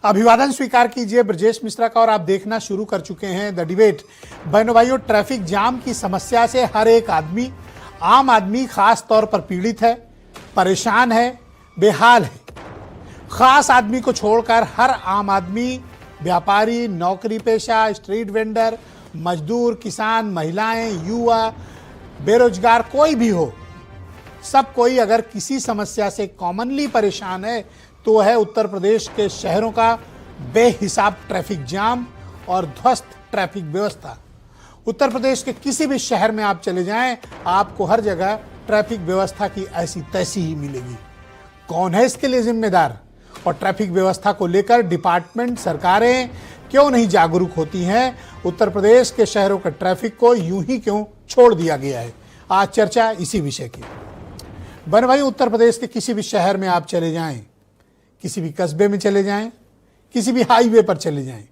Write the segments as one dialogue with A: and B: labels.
A: अभिवादन स्वीकार कीजिए ब्रजेश मिश्रा का और आप देखना शुरू कर चुके हैं द डिबेट। बहनों भाइयों, ट्रैफिक जाम की समस्या से हर एक आदमी, आम आदमी खास तौर पर पीड़ित है, परेशान है, बेहाल है। खास आदमी को छोड़कर हर आम आदमी, व्यापारी, नौकरी पेशा, स्ट्रीट वेंडर, मजदूर, किसान, महिलाएं, युवा, बेरोजगार, कोई भी हो, सब कोई अगर किसी समस्या से कॉमनली परेशान है तो है उत्तर प्रदेश के शहरों का बेहिसाब ट्रैफिक जाम और ध्वस्त ट्रैफिक व्यवस्था। उत्तर प्रदेश के किसी भी शहर में आप चले जाएं, आपको हर जगह ट्रैफिक व्यवस्था की ऐसी तैसी ही मिलेगी। कौन है इसके लिए जिम्मेदार और ट्रैफिक व्यवस्था को लेकर डिपार्टमेंट, सरकारें क्यों नहीं जागरूक होती हैं? उत्तर प्रदेश के शहरों के ट्रैफिक को यूं ही क्यों छोड़ दिया गया है? आज चर्चा इसी विषय की। बहन भाई, उत्तर प्रदेश के किसी भी शहर में आप चले जाएं, किसी भी कस्बे में चले जाएं, किसी भी हाईवे पर चले जाएं,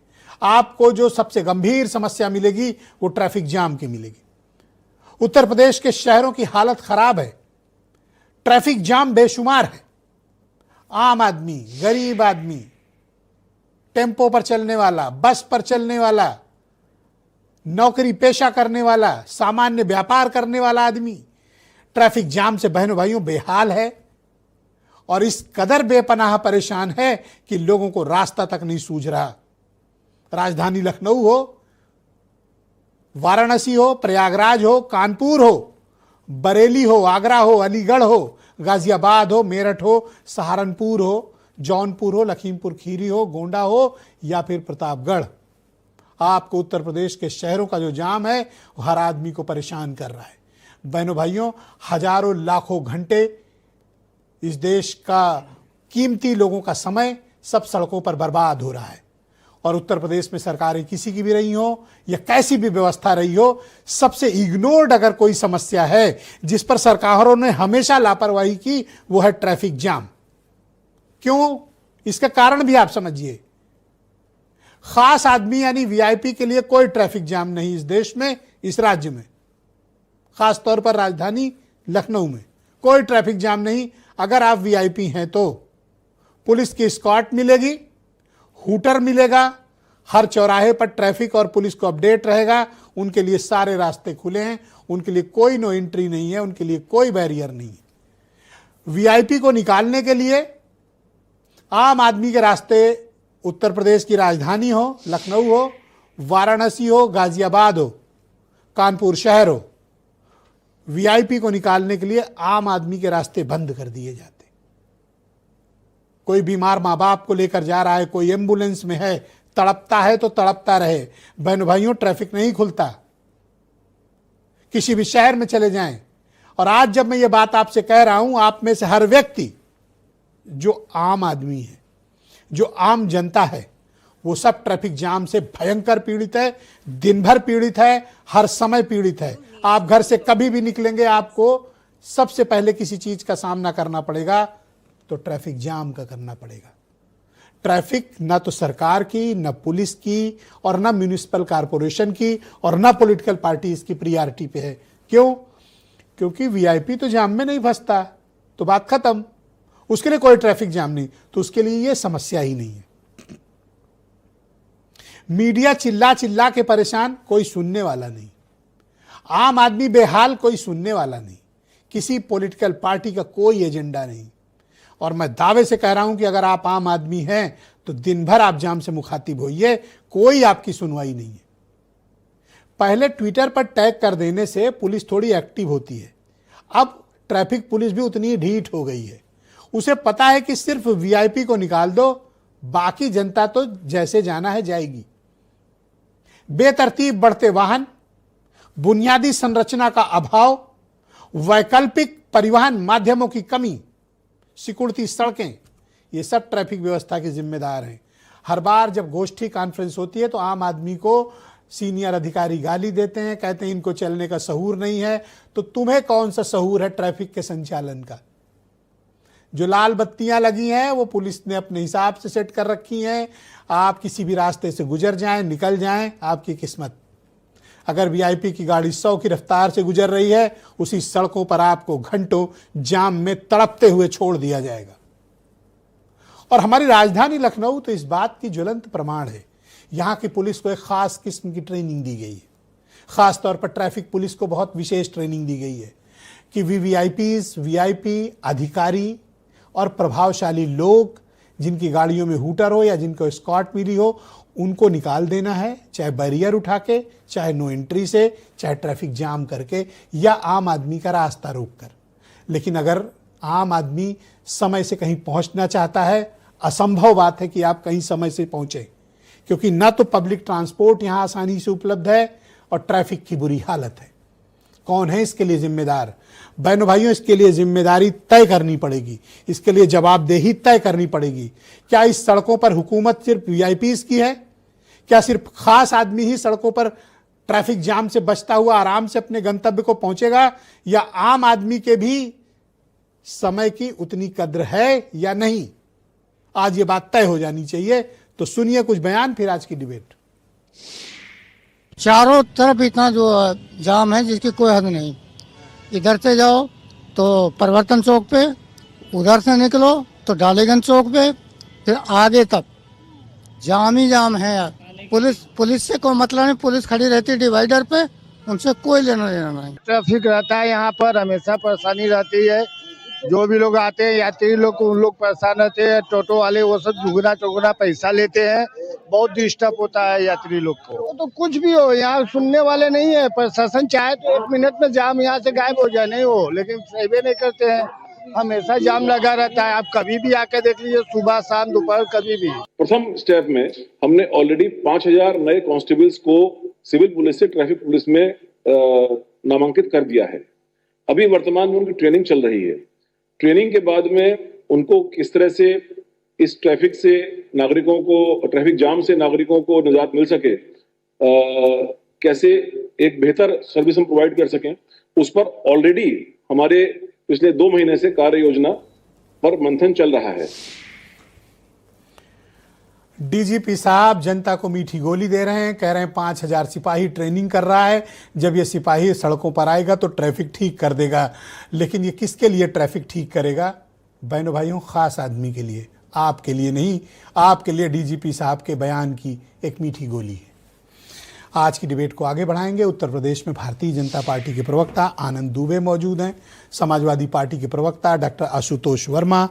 A: आपको जो सबसे गंभीर समस्या मिलेगी वो ट्रैफिक जाम की मिलेगी। उत्तर प्रदेश के शहरों की हालत खराब है, ट्रैफिक जाम बेशुमार है। आम आदमी, गरीब आदमी, टेम्पो पर चलने वाला, बस पर चलने वाला, नौकरी पेशा करने वाला, सामान्य व्यापार करने वाला आदमी ट्रैफिक जाम से बहनों भाइयों बेहाल है और इस कदर बेपनाह परेशान है कि लोगों को रास्ता तक नहीं सूझ रहा। राजधानी लखनऊ हो, वाराणसी हो, प्रयागराज हो, कानपुर हो, बरेली हो, आगरा हो, अलीगढ़ हो, गाजियाबाद हो, मेरठ हो, सहारनपुर हो, जौनपुर हो, लखीमपुर खीरी हो, गोंडा हो या फिर प्रतापगढ़, आपको उत्तर प्रदेश के शहरों का जो जाम है वो हर आदमी को परेशान कर रहा है। बहनों भाइयों, हजारों लाखों घंटे इस देश का कीमती लोगों का समय सब सड़कों पर बर्बाद हो रहा है और उत्तर प्रदेश में सरकारें किसी की भी रही हो या कैसी भी व्यवस्था रही हो, सबसे इग्नोर्ड अगर कोई समस्या है जिस पर सरकारों ने हमेशा लापरवाही की, वो है ट्रैफिक जाम। क्यों? इसका कारण भी आप समझिए। खास आदमी यानी वीआईपी के लिए कोई ट्रैफिक जाम नहीं इस देश में, इस राज्य में, खास तौर पर राजधानी लखनऊ में कोई ट्रैफिक जाम नहीं। अगर आप वीआईपी हैं तो पुलिस की स्कॉट मिलेगी, हूटर मिलेगा, हर चौराहे पर ट्रैफिक और पुलिस को अपडेट रहेगा, उनके लिए सारे रास्ते खुले हैं, उनके लिए कोई नो एंट्री नहीं है, उनके लिए कोई बैरियर नहीं है। वीआईपी को निकालने के लिए आम आदमी के रास्ते उत्तर प्रदेश की राजधानी हो, लखनऊ हो, वाराणसी हो, गाजियाबाद हो, कानपुर शहर हो, वीआईपी को निकालने के लिए आम आदमी के रास्ते बंद कर दिए जाते। कोई बीमार माँ बाप को लेकर जा रहा है, कोई एम्बुलेंस में है, तड़पता है तो तड़पता रहे। बहन भाइयों, ट्रैफिक नहीं खुलता। किसी भी शहर में चले जाएं, और आज जब मैं ये बात आपसे कह रहा हूं, आप में से हर व्यक्ति जो आम आदमी है, जो आम जनता है, वो सब ट्रैफिक जाम से भयंकर पीड़ित है, दिन भर पीड़ित है, हर समय पीड़ित है। आप घर से कभी भी निकलेंगे, आपको सबसे पहले किसी चीज का सामना करना पड़ेगा तो ट्रैफिक जाम का करना पड़ेगा। ट्रैफिक न तो सरकार की, न पुलिस की, और न म्युनिसिपल कॉरपोरेशन की, और न पॉलिटिकल पार्टी इसकी प्रियॉरिटी पे है। क्यों? क्योंकि वीआईपी तो जाम में नहीं फंसता, तो बात खत्म, उसके लिए कोई ट्रैफिक जाम नहीं, तो उसके लिए ये समस्या ही नहीं है। मीडिया चिल्ला चिल्ला के परेशान, कोई सुनने वाला नहीं। आम आदमी बेहाल, कोई सुनने वाला नहीं। किसी पॉलिटिकल पार्टी का कोई एजेंडा नहीं। और मैं दावे से कह रहा हूं कि अगर आप आम आदमी हैं तो दिन भर आप जाम से मुखातिब होइए, कोई आपकी सुनवाई नहीं है। पहले ट्विटर पर टैग कर देने से पुलिस थोड़ी एक्टिव होती है, अब ट्रैफिक पुलिस भी उतनी ढीठ हो गई है। उसे पता है कि सिर्फ वीआईपी को निकाल दो, बाकी जनता तो जैसे जाना है जाएगी। बेतरतीब बढ़ते वाहन, बुनियादी संरचना का अभाव, वैकल्पिक परिवहन माध्यमों की कमी, सिकुड़ती सड़कें, ये सब ट्रैफिक व्यवस्था के जिम्मेदार हैं। हर बार जब गोष्ठी कॉन्फ्रेंस होती है तो आम आदमी को सीनियर अधिकारी गाली देते हैं, कहते हैं इनको चलने का शऊर नहीं है। तो तुम्हें कौन सा शऊर है ट्रैफिक के संचालन का? जो लाल बत्तियां लगी हैं वो पुलिस ने अपने हिसाब से सेट कर रखी हैं। आप किसी भी रास्ते से गुजर जाएं, निकल जाएं, आपकी किस्मत। अगर वीआईपी की गाड़ी 100 की रफ्तार से गुजर रही है, उसी सड़कों पर आपको घंटों जाम में तड़पते हुए छोड़ दिया जाएगा। और हमारी राजधानी लखनऊ तो इस बात की ज्वलंत प्रमाण है। यहाँ की पुलिस को एक खास किस्म की ट्रेनिंग दी गई है। खास तौर पर ट्रैफिक पुलिस को बहुत विशेष ट्रेनिंग दी गई है कि वीवीआईपीज, वीआईपी, अधिकारी और प्रभावशाली लोग जिनकी गाड़ियों में हूटर हो या जिनको स्कॉट मिली हो, उनको निकाल देना है, चाहे बैरियर उठा के, चाहे नो एंट्री से, चाहे ट्रैफिक जाम करके या आम आदमी का रास्ता रोक कर। लेकिन अगर आम आदमी समय से कहीं पहुंचना चाहता है, असंभव बात है कि आप कहीं समय से पहुंचे, क्योंकि ना तो पब्लिक ट्रांसपोर्ट यहाँ आसानी से उपलब्ध है और ट्रैफिक की बुरी हालत है। कौन है इसके लिए जिम्मेदार? बहनों भाइयों, इसके लिए जिम्मेदारी तय करनी पड़ेगी, इसके लिए जवाबदेही तय करनी पड़ेगी। क्या इस सड़कों पर हुकूमत सिर्फ वीआईपीज की है? क्या सिर्फ खास आदमी ही सड़कों पर ट्रैफिक जाम से बचता हुआ आराम से अपने गंतव्य को पहुंचेगा, या आम आदमी के भी समय की उतनी कद्र है या नहीं? आज ये बात तय हो जानी चाहिए। तो सुनिए कुछ बयान, फिर आज की डिबेट।
B: चारों तरफ इतना जो जाम है जिसकी कोई हद नहीं। इधर से जाओ तो परिवर्तन चौक पे, उधर से निकलो तो डालीगंज चौक पे, फिर आगे तक जाम ही जाम है यार। पुलिस से कोई मतलब नहीं, पुलिस खड़ी रहती है डिवाइडर पे, उनसे कोई लेना देना नहीं।
C: ट्रैफिक रहता है यहाँ पर, हमेशा परेशानी रहती है। जो भी लोग आते हैं यात्री लोग, उन लोग परेशान रहते हैं। टोटो वाले वो सब दुगना चौगुना पैसा लेते हैं, बहुत डिस्टर्ब होता है यात्री लोग को। तो कुछ भी हो, यहाँ सुनने वाले नहीं है। प्रशासन चाहे तो 1 मिनट में जाम यहाँ से गायब हो जाए, नहीं हो, लेकिन सेवे नहीं करते हैं। हमेशा जाम लगा रहता है। आप कभी भी आके देख लीजिए, सुबह शाम दोपहर कभी भी।
D: प्रथम स्टेप में हमने ऑलरेडी 5000 नए कांस्टेबल्स को सिविल पुलिस से ट्रैफिक पुलिस में नामांकित कर दिया है। अभी वर्तमान में उनकी ट्रेनिंग चल रही है। ट्रेनिंग के बाद में उनको किस तरह से इस ट्रैफिक से नागरिकों को, ट्रैफिक जाम से नागरिकों को निजात मिल सके, कैसे एक बेहतर सर्विस हम प्रोवाइड कर सकें, उस पर ऑलरेडी हमारे पिछले 2 महीने से कार्य योजना पर मंथन चल रहा है।
A: डीजीपी साहब जनता को मीठी गोली दे रहे हैं, कह रहे हैं 5000 सिपाही ट्रेनिंग कर रहा है, जब ये सिपाही सड़कों पर आएगा तो ट्रैफिक ठीक कर देगा। लेकिन ये किसके लिए ट्रैफिक ठीक करेगा? बहनों भाइयों, खास आदमी के लिए, आपके लिए नहीं। आपके लिए डीजीपी साहब के बयान की एक मीठी गोली है। आज की डिबेट को आगे बढ़ाएंगे। उत्तर प्रदेश में भारतीय जनता पार्टी के प्रवक्ता आनंद दुबे मौजूद हैं, समाजवादी पार्टी के प्रवक्ता डॉक्टर आशुतोष वर्मा,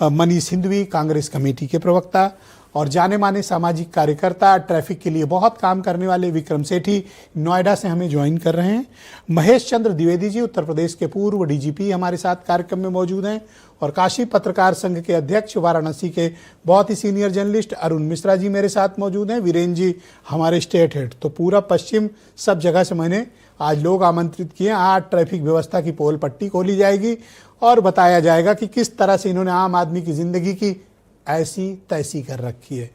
A: मनीष हिंदवी कांग्रेस कमेटी के प्रवक्ता, और जाने माने सामाजिक कार्यकर्ता, ट्रैफिक के लिए बहुत काम करने वाले विक्रम सेठी नोएडा से हमें ज्वाइन कर रहे हैं। महेश चंद्र द्विवेदी जी उत्तर प्रदेश के पूर्व डीजीपी हमारे साथ कार्यक्रम में मौजूद हैं, और काशी पत्रकार संघ के अध्यक्ष, वाराणसी के बहुत ही सीनियर जर्नलिस्ट अरुण मिश्रा जी मेरे साथ मौजूद हैं। वीरेंद्र जी हमारे स्टेट हेड। तो पूरा पश्चिम सब जगह से मैंने आज लोग आमंत्रित किए। आज ट्रैफिक व्यवस्था की पोल पट्टी खोली जाएगी और बताया जाएगा कि किस तरह से इन्होंने आम आदमी की जिंदगी की ऐसी तैसी कर रखी है।